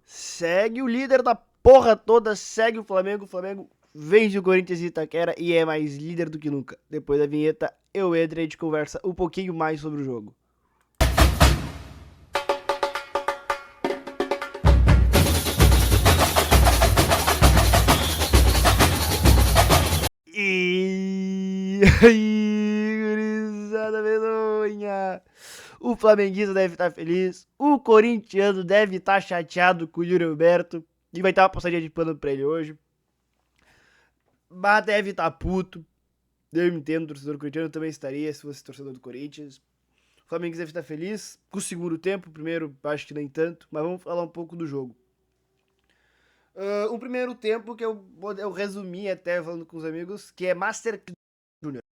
Segue o líder da porra toda, segue o Flamengo. O Flamengo vence o Corinthians em Itaquera e é mais líder do que nunca. Depois da vinheta, eu entro e a gente conversa um pouquinho mais sobre o jogo. E aí, gurizada medonha. O flamenguista deve estar feliz, o corintiano deve estar chateado com o Yuri Alberto e vai ter uma passadinha de pano pra ele hoje. Mas deve estar puto. Eu entendo, o torcedor corintiano também estaria se fosse torcedor do Corinthians. O Flamengo deve estar feliz com o segundo tempo, primeiro acho que nem tanto, mas vamos falar um pouco do jogo. Um primeiro tempo que eu resumi até falando com os amigos, que é Masterclass Júnior.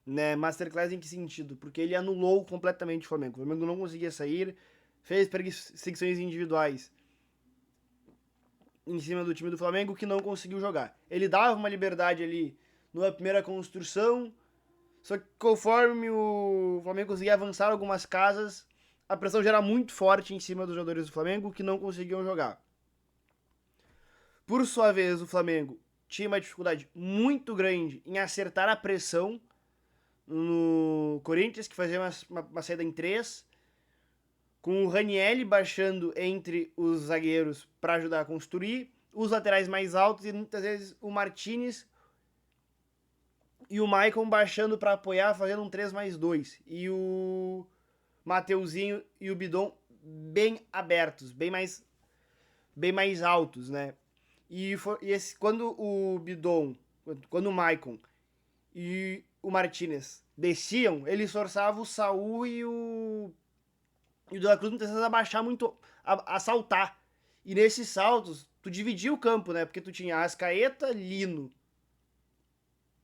Né? Masterclass em que sentido? Porque ele anulou completamente o Flamengo. O Flamengo não conseguia sair, fez perseguições individuais em cima do time do Flamengo que não conseguiu jogar. Ele dava uma liberdade ali numa primeira construção, só que conforme o Flamengo conseguia avançar algumas casas, a pressão já era muito forte em cima dos jogadores do Flamengo que não conseguiam jogar. Por sua vez, o Flamengo tinha uma dificuldade muito grande em acertar a pressão no Corinthians, que fazia uma saída em 3, com o Ranielli baixando entre os zagueiros para ajudar a construir, os laterais mais altos e muitas vezes o Martinez e o Maicon baixando para apoiar, fazendo um 3+2. E o Mateuzinho e o Bidon bem abertos, bem mais altos, né? Quando o Bidon, quando o Maicon e o Martinez desciam, eles forçavam o Saul e o De La Cruz muitas vezes a baixar muito, a saltar. E nesses saltos, tu dividia o campo, né? Porque tu tinha Ascaeta, Lino,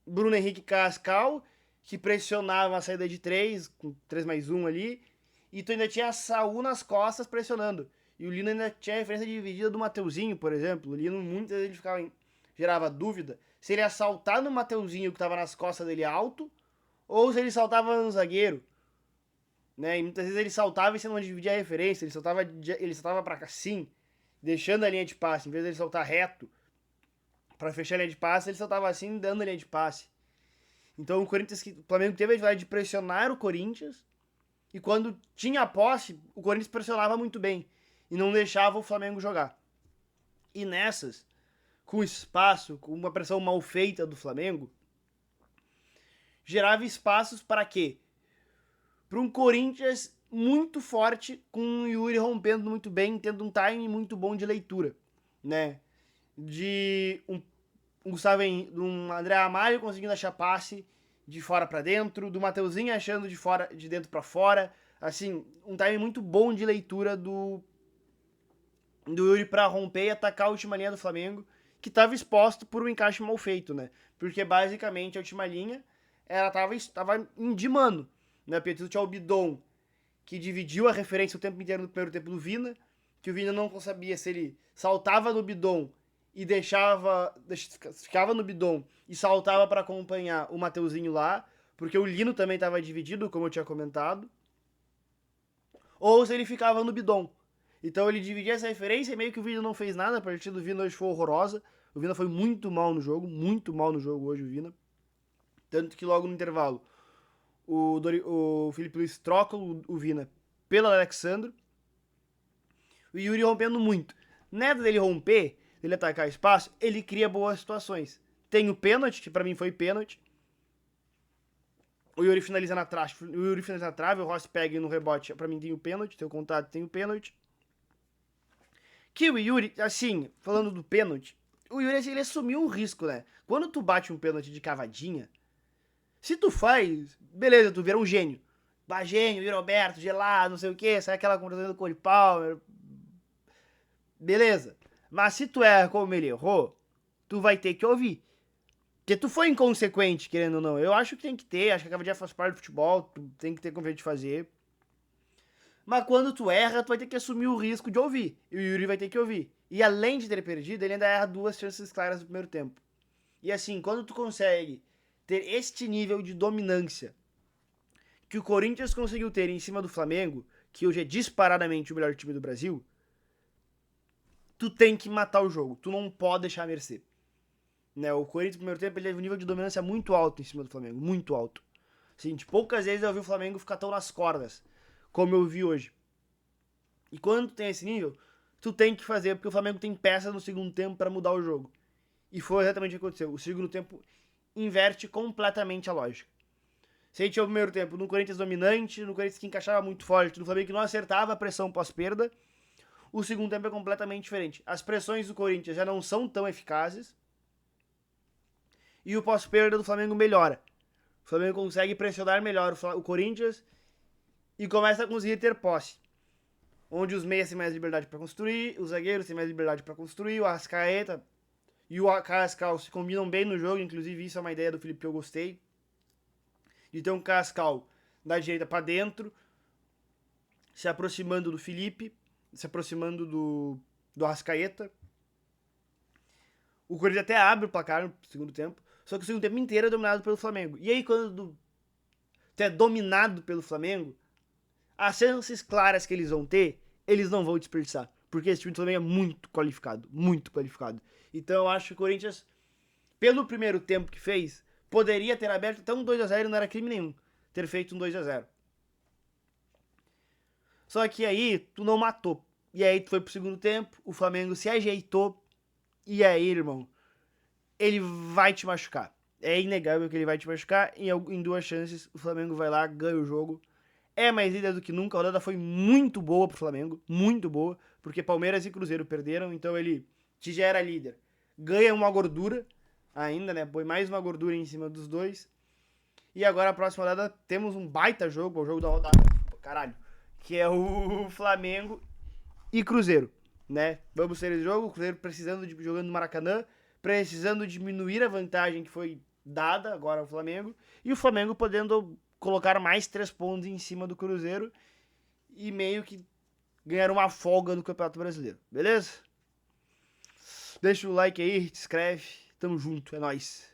Bruno Henrique Cascal, que pressionava a saída de 3, com 3+1 ali, e tu ainda tinha Saul nas costas pressionando. E o Lino ainda tinha a referência dividida do Mateuzinho, por exemplo. O Lino muitas vezes gerava dúvida se ele ia saltar no Mateuzinho que estava nas costas dele alto, ou se ele saltava no zagueiro. Né? E muitas vezes ele saltava e você não dividia a referência, ele saltava para cá sim, deixando a linha de passe, em vez de ele saltar reto para fechar a linha de passe, ele saltava assim, dando a linha de passe. Então o Flamengo teve a dificuldade de pressionar o Corinthians, e quando tinha a posse, o Corinthians pressionava muito bem e não deixava o Flamengo jogar. E nessas, com espaço, com uma pressão mal feita do Flamengo, gerava espaços para quê? Para um Corinthians muito forte, com o Yuri rompendo muito bem, tendo um timing muito bom de leitura, né? De um André Amalho conseguindo achar passe de fora para dentro, do Mateuzinho achando de dentro para fora, assim, um timing muito bom de leitura do Yuri para romper e atacar a última linha do Flamengo, que estava exposto por um encaixe mal feito, né? Porque basicamente a última linha ela tava de mano, né? Porque tinha o Bidon, que dividiu a referência o tempo inteiro no primeiro tempo do Vina, que o Vina não sabia se ele saltava no Bidon e ficava no Bidon e saltava para acompanhar o Mateuzinho lá, porque o Lino também estava dividido, como eu tinha comentado, ou se ele ficava no Bidon. Então ele dividia essa referência e meio que o Vina não fez nada, a partida do Vina hoje foi horrorosa. O Vina foi muito mal no jogo hoje o Vina. Tanto que logo no intervalo o Felipe Luiz troca o Vina pelo Alexandre. O Yuri rompendo muito. Nada dele romper, dele atacar espaço, ele cria boas situações. Tem o pênalti, que pra mim foi pênalti. O Yuri finaliza na trave, o Rossi pega no rebote. Pra mim tem o pênalti, tem o contato, tem o pênalti. Que o Yuri, assim, falando do pênalti, o Yuri ele assumiu um risco, né? Quando tu bate um pênalti de cavadinha, se tu faz, beleza, tu vira um gênio. Gênio, Yuri Alberto, gelado, não sei o que, sai aquela conversação do Cole Palmer. Beleza. Mas se tu erra como ele errou, tu vai ter que ouvir. Porque tu foi inconsequente, querendo ou não. Eu acho que tem que ter, acho que a cavadinha faz parte do futebol, tu tem que ter confiança de fazer. Mas quando tu erra, tu vai ter que assumir o risco de ouvir. E o Yuri vai ter que ouvir. E além de ter perdido, ele ainda erra 2 chances claras no primeiro tempo. E assim, quando tu consegue ter este nível de dominância que o Corinthians conseguiu ter em cima do Flamengo, que hoje é disparadamente o melhor time do Brasil, tu tem que matar o jogo. Tu não pode deixar a mercê. Né? O Corinthians, no primeiro tempo, ele teve um nível de dominância muito alto em cima do Flamengo. Muito alto. Assim, de poucas vezes eu vi o Flamengo ficar tão nas cordas como eu vi hoje. E quando tu tem esse nível, tu tem que fazer, porque o Flamengo tem peça no segundo tempo para mudar o jogo. E foi exatamente o que aconteceu. O segundo tempo inverte completamente a lógica. Se a gente tinha o primeiro tempo no Corinthians dominante, no Corinthians que encaixava muito forte, no Flamengo que não acertava a pressão pós-perda, o segundo tempo é completamente diferente. As pressões do Corinthians já não são tão eficazes e o pós-perda do Flamengo melhora. O Flamengo consegue pressionar melhor o Corinthians e começa a conseguir ter posse. Onde os meias têm mais liberdade para construir, os zagueiros têm mais liberdade para construir, o Arrascaeta e o Carrascal se combinam bem no jogo, inclusive isso é uma ideia do Felipe que eu gostei. De ter um Carrascal da direita para dentro, se aproximando do Felipe, se aproximando do Arrascaeta. O Corinthians até abre o placar no segundo tempo, só que o segundo tempo inteiro é dominado pelo Flamengo. E aí quando tu é dominado pelo Flamengo, as chances claras que eles vão ter, eles não vão desperdiçar. Porque esse time do Flamengo é muito qualificado, muito qualificado. Então eu acho que o Corinthians, pelo primeiro tempo que fez, poderia ter aberto até um 2x0 e não era crime nenhum ter feito um 2x0. Só que aí tu não matou. E aí tu foi pro segundo tempo, o Flamengo se ajeitou. E aí, irmão, ele vai te machucar. É inegável que ele vai te machucar. Em duas chances, o Flamengo vai lá, ganha o jogo. É mais líder do que nunca. A rodada foi muito boa pro Flamengo. Muito boa. Porque Palmeiras e Cruzeiro perderam. Então ele, que já era líder, ganha uma gordura ainda, né? Põe mais uma gordura em cima dos dois. E agora a próxima rodada temos um baita jogo. O jogo da rodada. Caralho. Que é o Flamengo e Cruzeiro, né? Vamos ter esse jogo. O Cruzeiro precisando de jogando no Maracanã. Precisando diminuir a vantagem que foi dada agora ao Flamengo. E o Flamengo podendo colocar mais 3 pontos em cima do Cruzeiro e meio que ganhar uma folga no Campeonato Brasileiro, beleza? Deixa o like aí, se inscreve, tamo junto, é nóis.